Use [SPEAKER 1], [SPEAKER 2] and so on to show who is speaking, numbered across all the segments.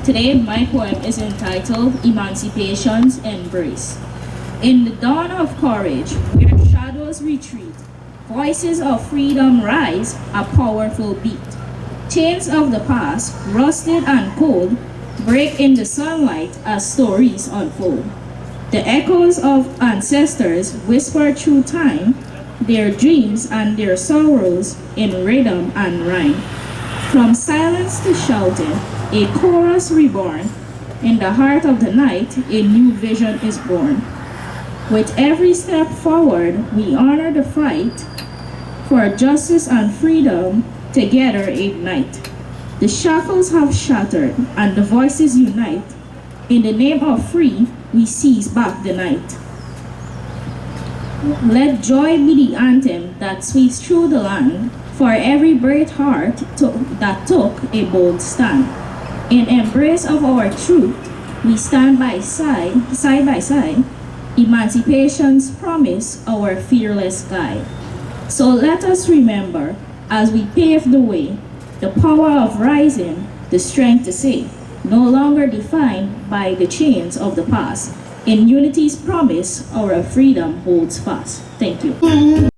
[SPEAKER 1] Today, my poem is entitled Emancipation's Embrace. In the dawn of courage, where shadows retreat, voices of freedom rise, a powerful beat. Chains of the past, rusted and cold, break in the sunlight as stories unfold. The echoes of ancestors whisper through time, their dreams and their sorrows in rhythm and rhyme. From silence to shouting, a chorus reborn. In the heart of the night, a new vision is born. With every step forward, we honor the fight for justice and freedom, together ignite. The shackles have shattered and the voices unite. In the name of free, we seize back the night. Let joy be the anthem that sweeps through the land for every brave heart that took a bold stand. In embrace of our truth, we stand side by side, emancipation's promise, our fearless guide. So let us remember, as we pave the way, the power of rising, the strength to say, no longer defined by the chains of the past. In unity's promise, our freedom holds fast. Thank you.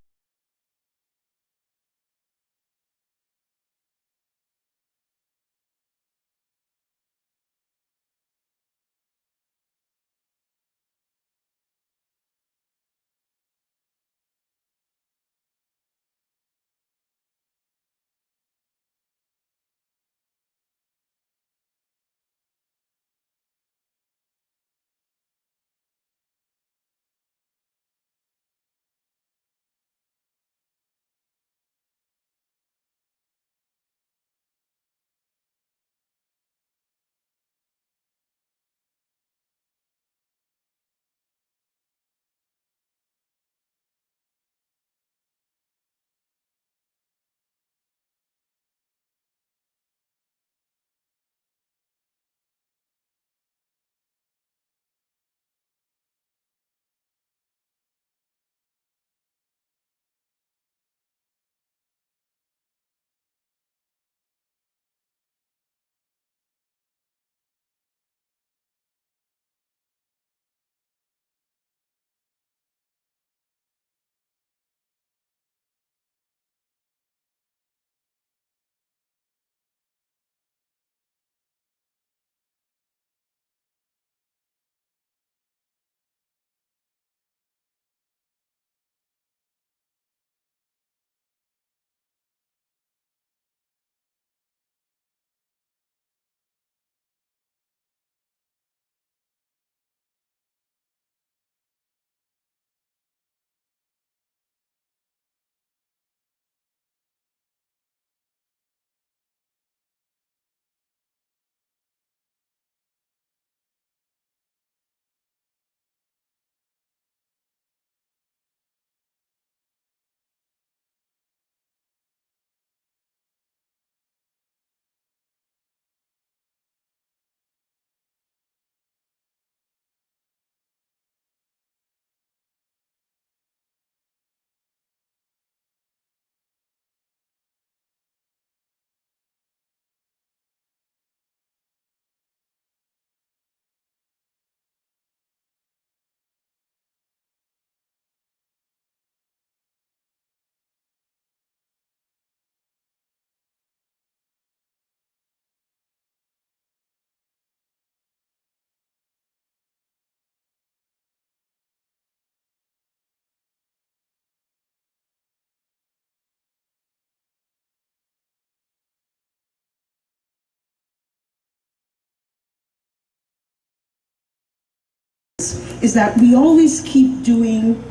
[SPEAKER 2] Is that we always keep doing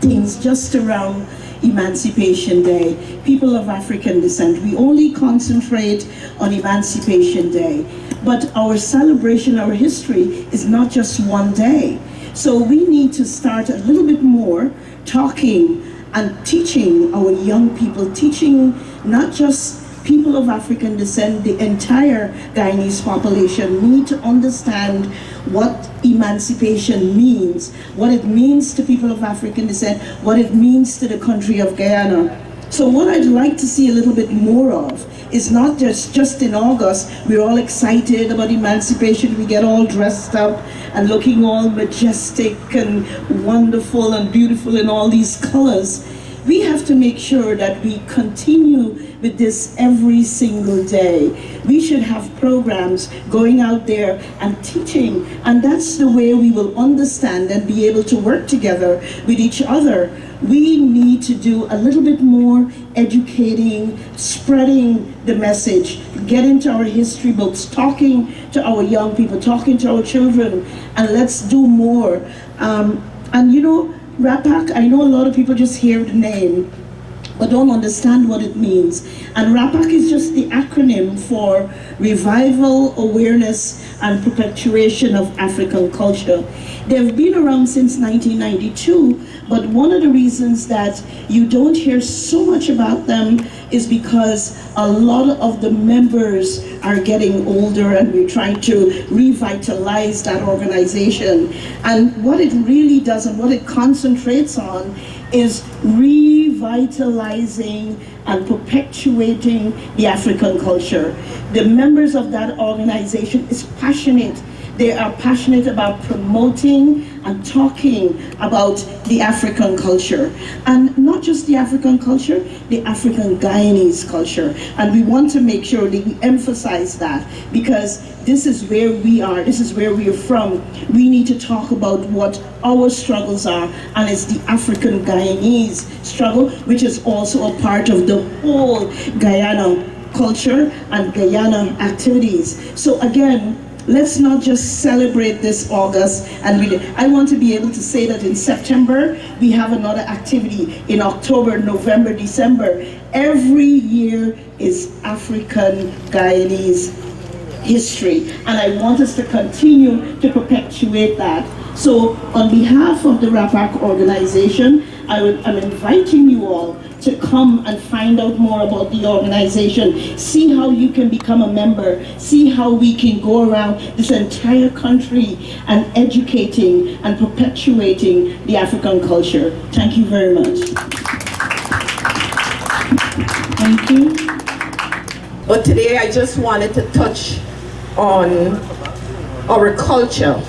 [SPEAKER 2] things just around Emancipation Day. People of African descent, we only concentrate on Emancipation Day. But our celebration, our history is not just one day. So we need to start a little bit more talking and teaching our young people, teaching not just people of African descent, the entire Guyanese population need to understand what emancipation means, what it means to people of African descent, what it means to the country of Guyana. So what I'd like to see a little bit more of is not just in August. We're all excited about emancipation. We get all dressed up and looking all majestic and wonderful and beautiful in all these colors. We have to make sure that we continue with this every single day. We should have programs going out there and teaching, and that's the way we will understand and be able to work together with each other. We need to do a little bit more educating, spreading the message, get into our history books, talking to our young people, talking to our children, and let's do more. And you know, RAPAC, I know a lot of people just hear the name, but don't understand what it means. And RAPAC is just the acronym for Revival, Awareness, and Perpetuation of African Culture. They've been around since 1992, but one of the reasons that you don't hear so much about them is because a lot of the members are getting older, and we're trying to revitalize that organization. And what it really does and what it concentrates on is revitalizing and perpetuating the African culture. The members of that organization is passionate. They are passionate about promoting and talking about the African culture. And not just the African culture, the African Guyanese culture. And we want to make sure that we emphasize that, because this is where we are, this is where we are from. We need to talk about what our struggles are, and it's the African Guyanese struggle, which is also a part of the whole Guyana culture and Guyana activities. So again, let's not just celebrate this August. And I want to be able to say that in September, we have another activity. In October, November, December. Every year is African Guyanese history. And I want us to continue to perpetuate that. So on behalf of the RAPAC organization, I'm inviting you all to come and find out more about the organization, see how you can become a member, see how we can go around this entire country and educating and perpetuating the African culture. Thank you very much.
[SPEAKER 1] Thank you.
[SPEAKER 3] But today I just wanted to touch on our culture.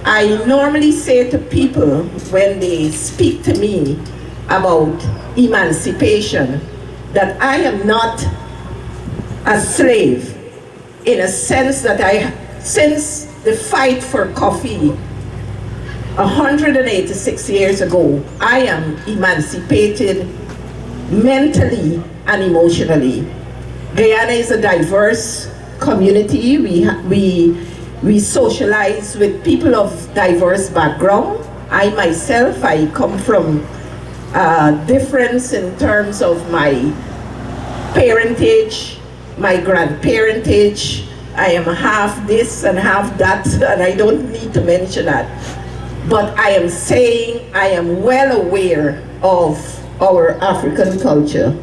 [SPEAKER 3] I normally say to people when they speak to me about emancipation that I am not a slave, in a sense that since the fight for coffee 186 years ago, I am emancipated mentally and emotionally. Guyana is a diverse community. We socialize with people of diverse background. I myself, I come from difference in terms of my parentage, my grandparentage. I am half this and half that, and I don't need to mention that. But I am saying I am well aware of our African culture.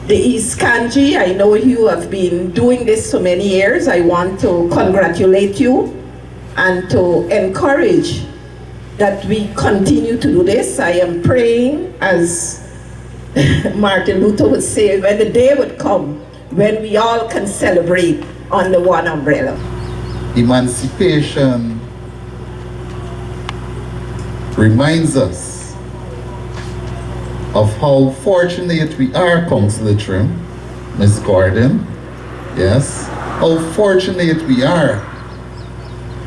[SPEAKER 3] The East Canje, I know you have been doing this so many years. I want to congratulate you and to encourage that we continue to do this. I am praying, as Martin Luther would say, when the day would come when we all can celebrate under one umbrella.
[SPEAKER 4] Emancipation reminds us of how fortunate we are, Councillor Trim, Ms. Gordon, yes, how fortunate we are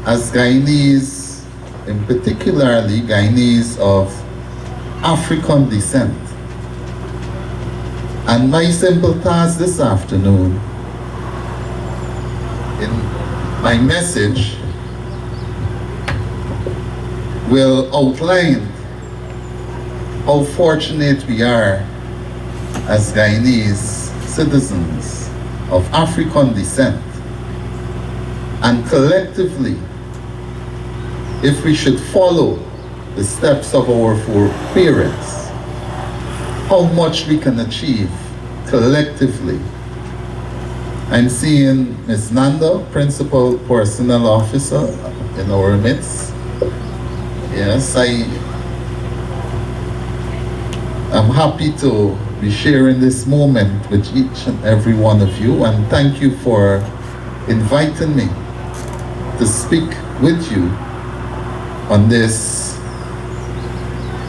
[SPEAKER 4] as Guyanese, in particularly Guyanese of African descent. And my simple task this afternoon, in my message, will outline how fortunate we are as Guyanese citizens of African descent, and collectively, if we should follow the steps of our foreparents, how much we can achieve collectively. I'm seeing Ms. Nanda, Principal Personnel Officer, in our midst. Yes, I'm happy to be sharing this moment with each and every one of you, and thank you for inviting me to speak with you on this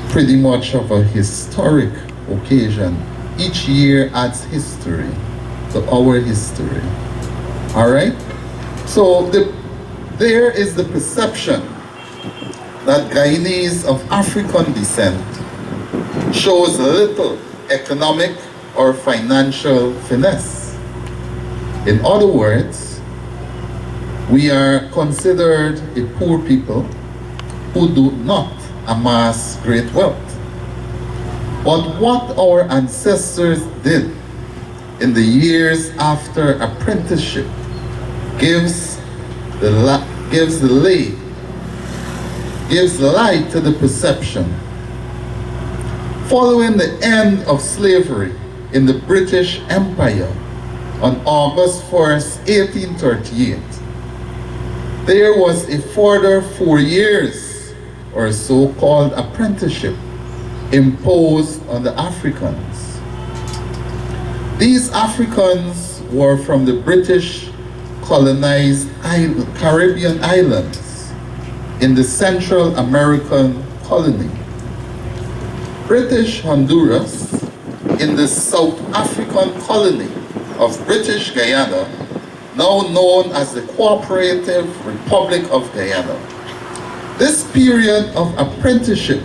[SPEAKER 4] pretty much of a historic occasion. Each year adds history to our history. All right? So there is the perception that Guyanese of African descent shows little economic or financial finesse. In other words, we are considered a poor people who do not amass great wealth. But what our ancestors did in the years after apprenticeship gives light to the perception. Following the end of slavery in the British Empire on August 1st, 1838, there was a further 4 years or so-called apprenticeship imposed on the Africans. These Africans were from the British colonized Caribbean islands in the Central American colony. British Honduras in the South African colony of British Guyana, now known as the Cooperative Republic of Guyana. This period of apprenticeship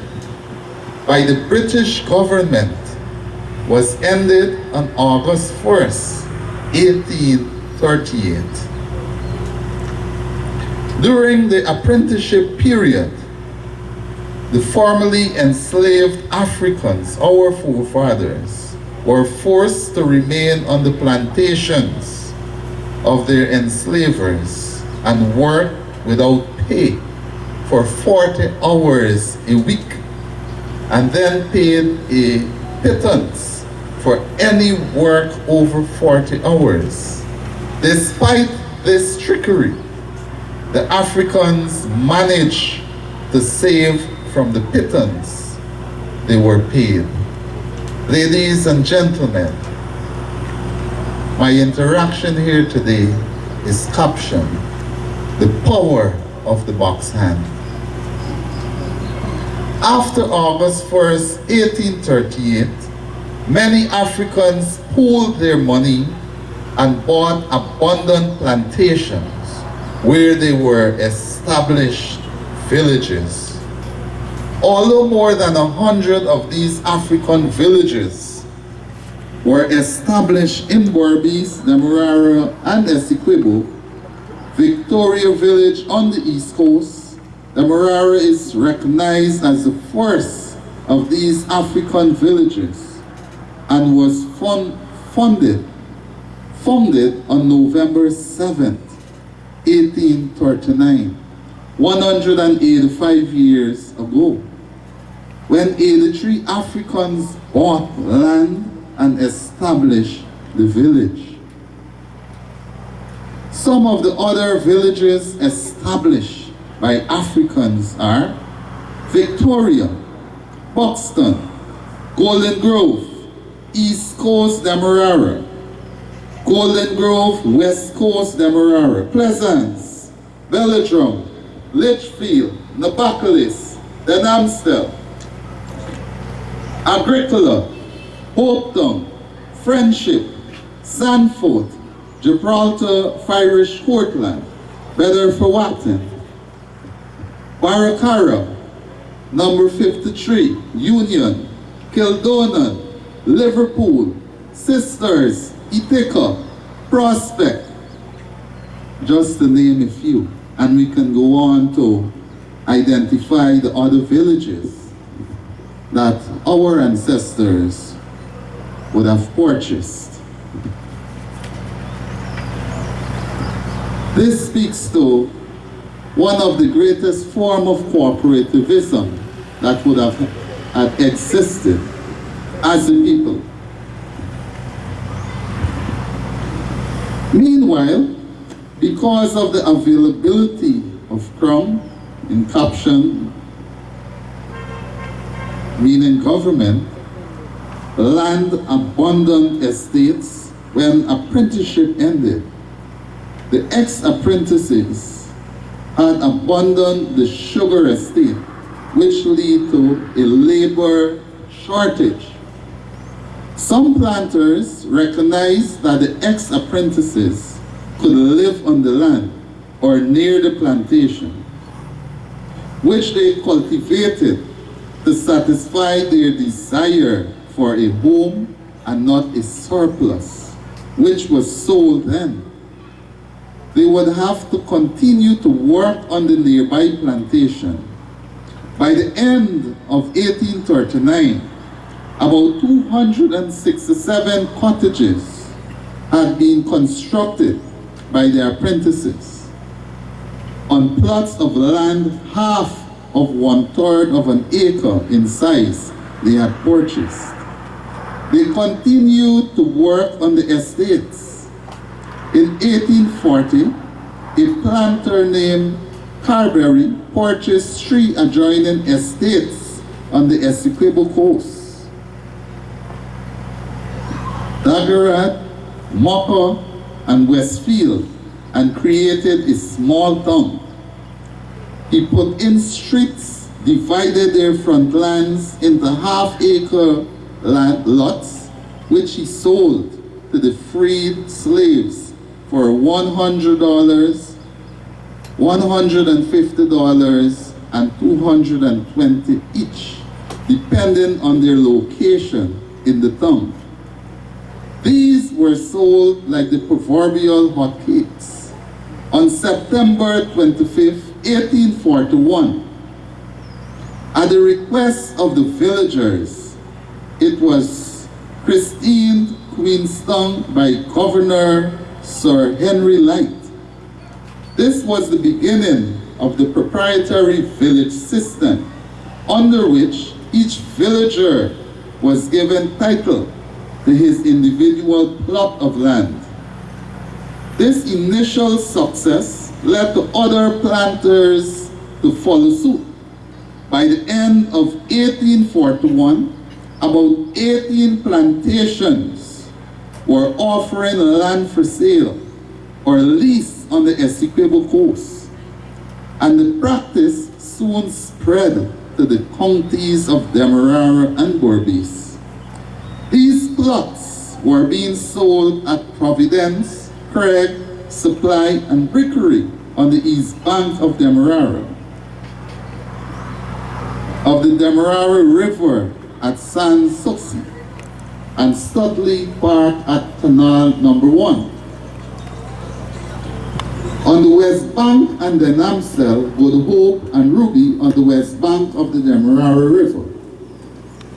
[SPEAKER 4] by the British government was ended on August 1st, 1838. During the apprenticeship period, the formerly enslaved Africans, our forefathers, were forced to remain on the plantations of their enslavers and work without pay for 40 hours a week, and then paid a pittance for any work over 40 hours. Despite this trickery, the Africans managed to save from the pittance they were paid. Ladies and gentlemen, my interaction here today is captioned "The Power of the Box Hand." After August 1st, 1838, many Africans pooled their money and bought abundant plantations where they were established villages. Although more than 100 of these African villages were established in Berbice, Demerara, and Essequibo, Victoria Village on the East Coast, Demerara is recognized as the first of these African villages and was founded on November 7th, 1839, 185 years ago, when 83 Africans bought land and established the village. Some of the other villages established by Africans are Victoria, Buxton, Golden Grove, East Coast Demerara, Golden Grove, West Coast Demerara, Pleasance, Belladrum, Litchfield, Nabacalis, Denamstel, Agricola, Hopetown, Friendship, Sandford, Gibraltar, Firish Courtland, Bedford-Watton, Barracara, number 53, Union, Kildonan, Liverpool, Sisters, Ithaca, Prospect, just to name a few. And we can go on to identify the other villages that our ancestors would have purchased. This speaks to one of the greatest form of cooperativism that would have existed as a people. Meanwhile, because of the availability of Crown in caption, meaning government, land-abundant estates when apprenticeship ended. The ex-apprentices had abandoned the sugar estate, which led to a labor shortage. Some planters recognized that the ex-apprentices could live on the land or near the plantation, which they cultivated to satisfy their desire for a home and not a surplus, which was sold then. They would have to continue to work on the nearby plantation. By the end of 1839, about 267 cottages had been constructed by the apprentices on plots of land half of 1/3 of an acre in size they had purchased. They continued to work on the estates. In 1840, a planter named Carberry purchased 3 adjoining estates on the Essequibo coast: Daggerat, Mopper, and Westfield, and created a small town. He put in streets, divided their front lands into half-acre land lots, which he sold to the freed slaves for $100, $150, and $220 each, depending on their location in the town. These were sold like the proverbial hotcakes. On September 25, 1841, at the request of the villagers, it was christened Queenstown by Governor Sir Henry Light. This was the beginning of the Preparatory Village system, under which each villager was given title to his individual plot of land. This initial success led to other planters to follow suit. By the end of 1841, about 18 plantations were offering land for sale or lease on the Essequibo coast, and the practice soon spread to the counties of Demerara and Berbice. These plots were being sold at Providence, Craig, Supply, and Brickery on the east bank of Demerara, of the Demerara River at San Souci, and Studley Park at Canal Number 1. On the west bank and the Namsel, Good Hope and Ruby on the west bank of the Demerara River.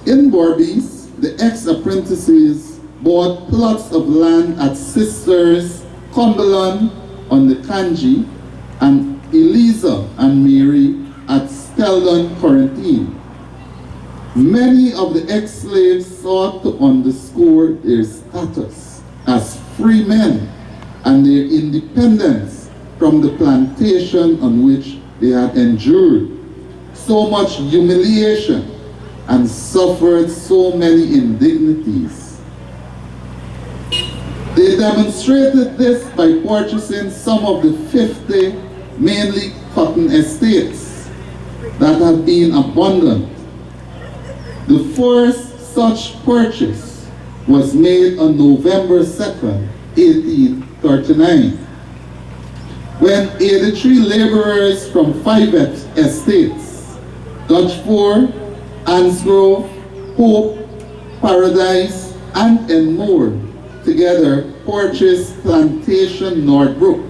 [SPEAKER 4] In Berbice, the ex-apprentices bought plots of land at Sisters, Cumberland on the Canje, and Eliza and Mary at Steldon, Quarantine. Many of the ex-slaves sought to underscore their status as free men and their independence from the plantation on which they had endured so much humiliation and suffered so many indignities. They demonstrated this by purchasing some of the 50 mainly cotton estates that had been abandoned. The first such purchase was made on November 2nd, 1839, when 83 laborers from 5 estates, Dutchford, Ansgrove, Hope, Paradise, and Enmore, together purchased Plantation Northbrook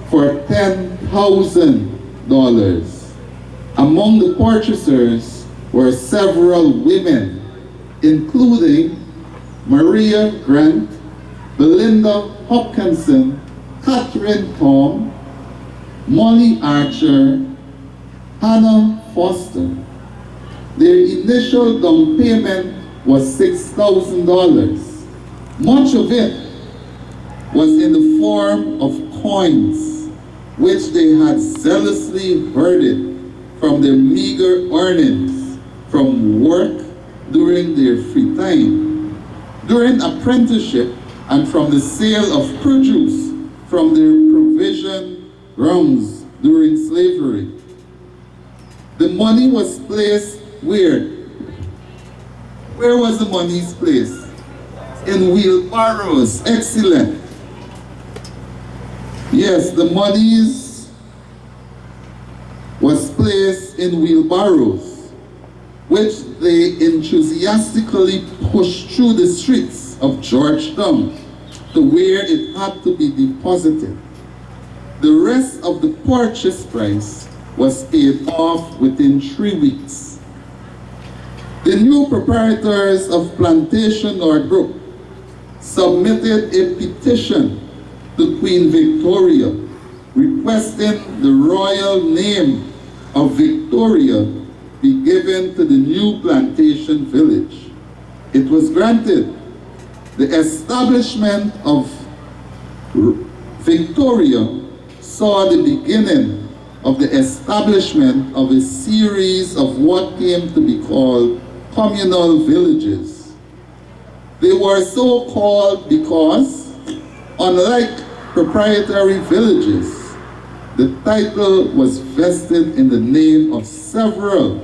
[SPEAKER 4] for $10,000. Among the purchasers were several women, including Maria Grant, Belinda Hopkinson, Catherine Tom, Molly Archer, Hannah Foster. Their initial down payment was $6,000. Much of it was in the form of coins, which they had zealously herded from their meager earnings from work during their free time. during apprenticeship and from the sale of produce from their provision grounds during slavery. The money was placed where? Where was the money placed? In wheelbarrows. Excellent. Yes, the monies was placed in wheelbarrows, which they enthusiastically pushed through the streets of Georgetown to where it had to be deposited. The rest of the purchase price was paid off within 3 weeks. The new proprietors of Plantation Northbrook submitted a petition to Queen Victoria requesting the royal name of Victoria be given to the new plantation village. It was granted. The establishment of Victoria saw the beginning of the establishment of a series of what came to be called communal villages. They were so called because, unlike proprietary villages, the title was vested in the name of several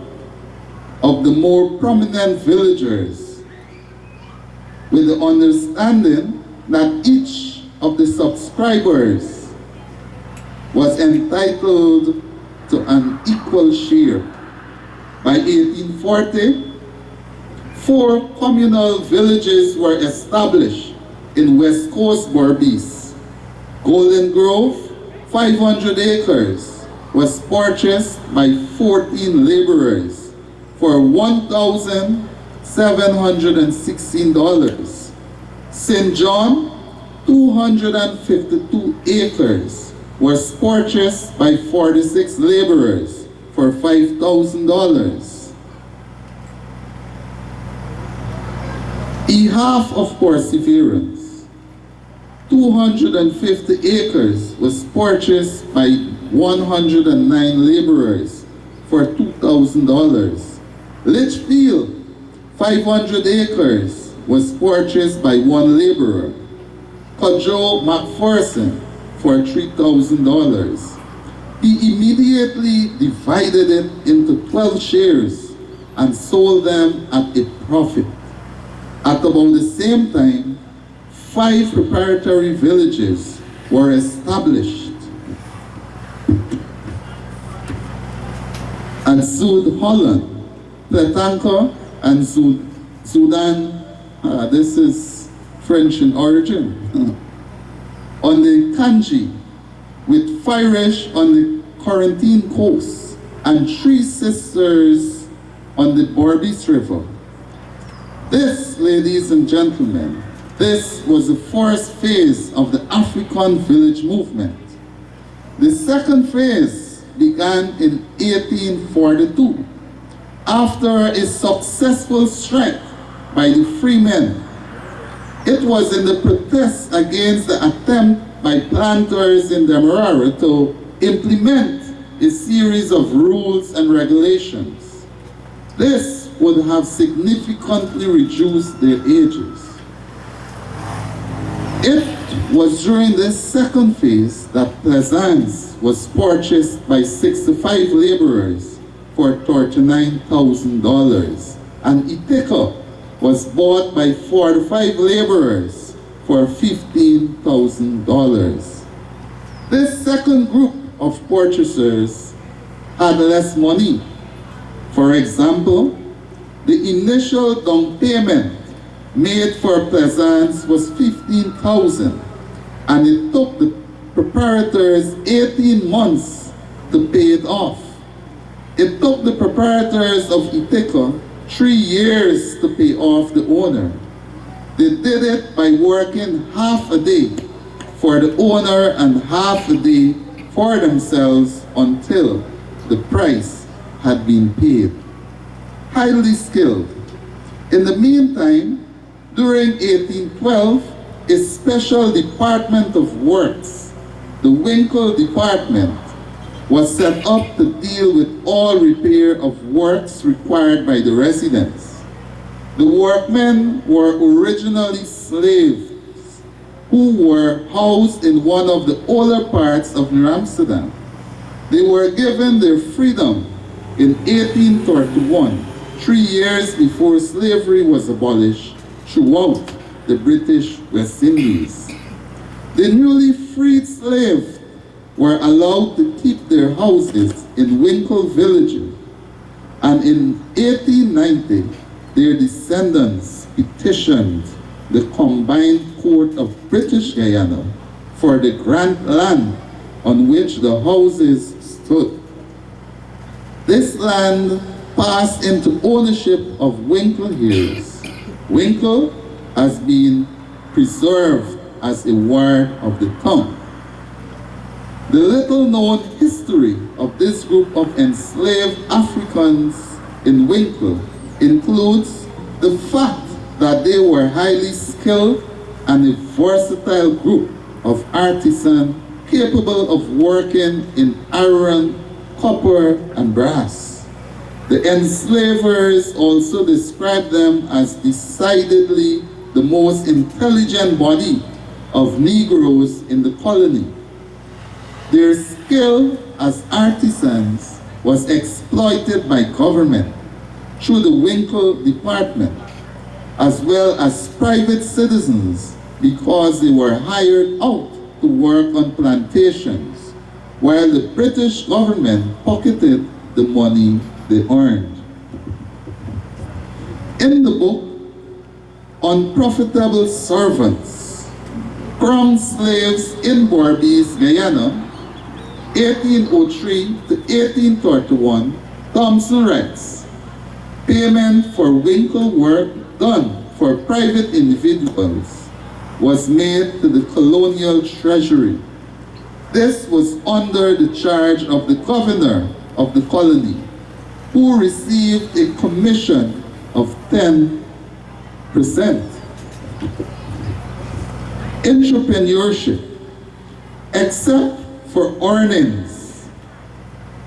[SPEAKER 4] of the more prominent villagers, with the understanding that each of the subscribers was entitled to an equal share. By 1840, 4 communal villages were established in West Coast Berbice. Golden Grove, 500 acres, was purchased by 14 laborers for $1,716. St. John, 252 acres, was purchased by 46 laborers for $5,000. Behalf of Perseverance, 250 acres was purchased by 109 laborers for $2,000. Litchfield, 500 acres was purchased by 1 laborer. Canje McPherson for $3,000. He immediately divided it into 12 shares and sold them at a profit. At about the same time, 5 preparatory villages were established at Zuid Holland, Pletanka, and Sudan. This is French in origin. On the Canje, with Firish on the Quarantine coast, and 3 sisters on the Berbice River. This, ladies and gentlemen, this was the first phase of the African village movement. The second phase began in 1842 after a successful strike by the freemen. It was in the protest against the attempt by planters in Demerara to implement a series of rules and regulations. This would have significantly reduced their ages. It was during this second phase that Plaisance was purchased by 65 laborers for $39,000, and Ithaca was bought by 45 laborers for $15,000. This second group of purchasers had less money. For example, the initial down payment made for Plaisance was $15,000, and it took the preparators 18 months to pay it off. It took the preparators of Ithaca 3 years to pay off the owner. They did it by working half a day for the owner and half a day for themselves until the price had been paid. Highly skilled. In the meantime, during 1812, a special department of works, the Winkle Department, was set up to deal with all repair of works required by the residents. The workmen were originally slaves who were housed in one of the older parts of New Amsterdam. They were given their freedom in 1831, 3 years before slavery was abolished throughout the British West Indies. The newly freed slaves were allowed to keep their houses in Winkle villages, and in 1890, their descendants petitioned the Combined Court of British Guyana for the grant land on which the houses stood. This land passed into ownership of Winkle heirs. Winkle has been preserved as a ward of the town. The little-known history of this group of enslaved Africans in Winkle includes the fact that they were highly skilled and a versatile group of artisans capable of working in iron, copper, and brass. The enslavers also described them as decidedly the most intelligent body of Negroes in the colony. Their skill as artisans was exploited by government through the Winkle Department, as well as private citizens, because they were hired out to work on plantations, while the British government pocketed the money they earned. In the book, Unprofitable Servants, Crown Slaves in Berbice, Guyana, 1803 to 1831, Thompson writes, payment for Winkle work done for private individuals was made to the colonial treasury. This was under the charge of the governor of the colony, who received a commission of 10%. Entrepreneurship, except for earnings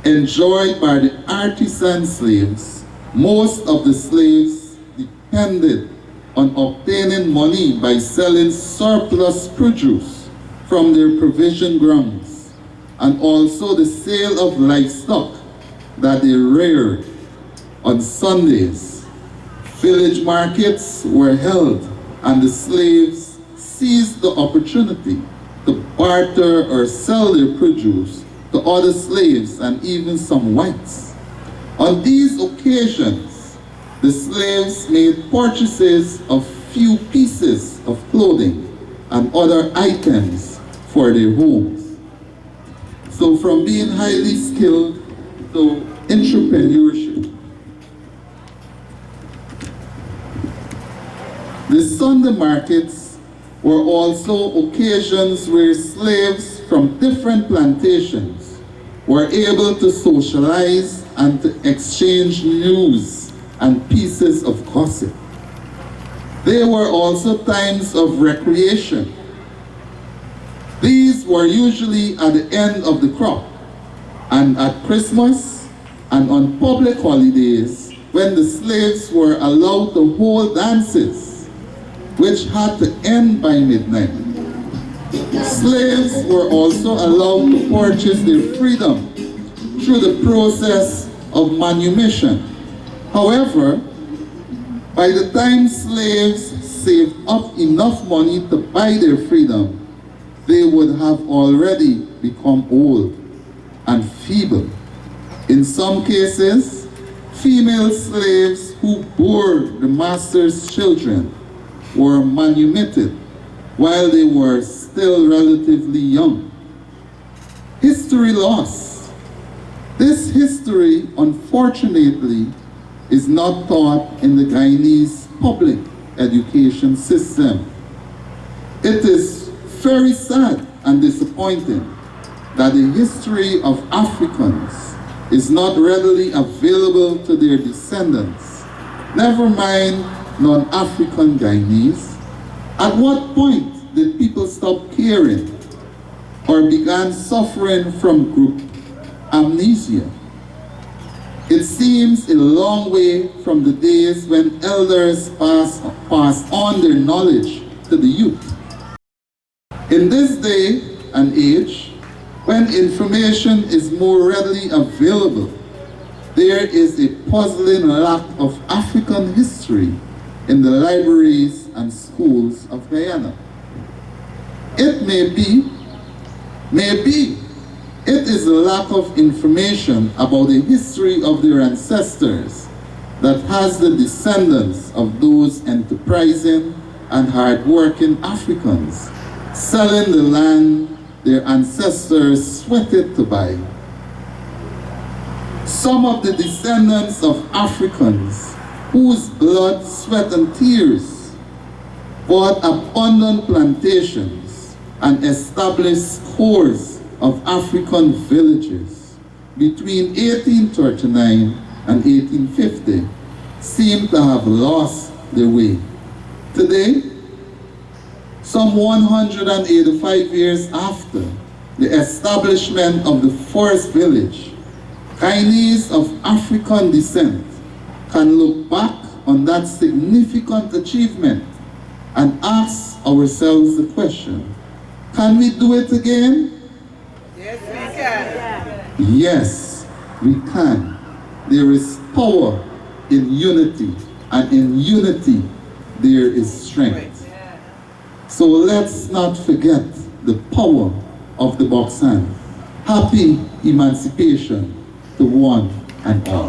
[SPEAKER 4] enjoyed by the artisan slaves, most of the slaves depended on obtaining money by selling surplus produce from their provision grounds, and also the sale of livestock that they reared. On Sundays, village markets were held, and the slaves seized the opportunity to barter or sell their produce to other slaves and even some whites. On these occasions, the slaves made purchases of few pieces of clothing and other items for their homes. So from being highly skilled to entrepreneurship. The Sunday markets were also occasions where slaves from different plantations were able to socialize and to exchange news and pieces of gossip. There were also times of recreation. These were usually at the end of the crop, and at Christmas and on public holidays, when the slaves were allowed to hold dances which had to end by midnight. Slaves were also allowed to purchase their freedom through the process of manumission. However, by the time slaves saved up enough money to buy their freedom, they would have already become old and feeble. In some cases, female slaves who bore the master's children were manumitted while they were still relatively young. History lost. This history, unfortunately, is not taught in the Guyanese public education system. It is very sad and disappointing that the history of Africans is not readily available to their descendants, never mind non-African Guyanese. At what point did people stop caring or began suffering from group amnesia? It seems a long way from the days when elders passed on their knowledge to the youth. In this day and age, when information is more readily available, there is a puzzling lack of African history in the libraries and schools of Guyana. It may be, it is a lack of information about the history of their ancestors that has the descendants of those enterprising and hard-working Africans selling the land their ancestors sweated to buy. Some of the descendants of Africans whose blood, sweat, and tears bought abundant plantations and established scores of African villages between 1839 and 1850 seem to have lost their way. Today, some 185 years after the establishment of the first village, Chinese of African descent can look back on that significant achievement and ask ourselves the question, can we do it again?
[SPEAKER 5] Yes, we can.
[SPEAKER 4] Yes, we can. There is power in unity, and in unity there is strength. So let's not forget the power of the box hand. Happy emancipation to one and all.